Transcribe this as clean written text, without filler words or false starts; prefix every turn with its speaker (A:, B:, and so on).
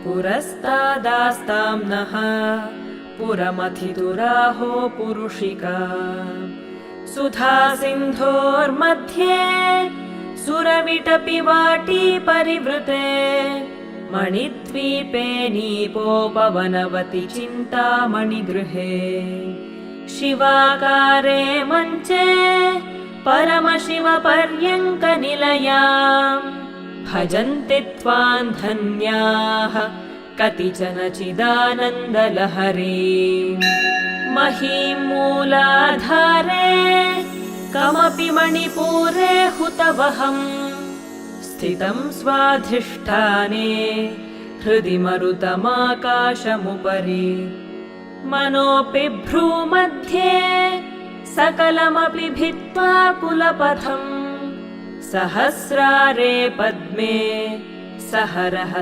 A: पुरस्तादास्तां नः पुरमथितुराहो पुरुषिका सुधा सिन्धोर्मध्ये सुरविटपि वाटी परिवृते मणिद्वीपे नीपोपवनवति चिन्तामणिगृहे शिवाकारे मञ्चे परमशिवपर्यङ्कनिलयाम् भजन्ति त्वां धन्याः कतिचन चिदानन्दलहरीम् महीं मूलाधारे कमपि मणिपूरे हुतवहम् स्थितं स्वाधिष्ठाने हृदि मरुतमाकाशमुपरि मनोऽपि भ्रूमध्ये सकलमपि भित्त्वा कुलपथम् सहस्रारे पद्मे सहरः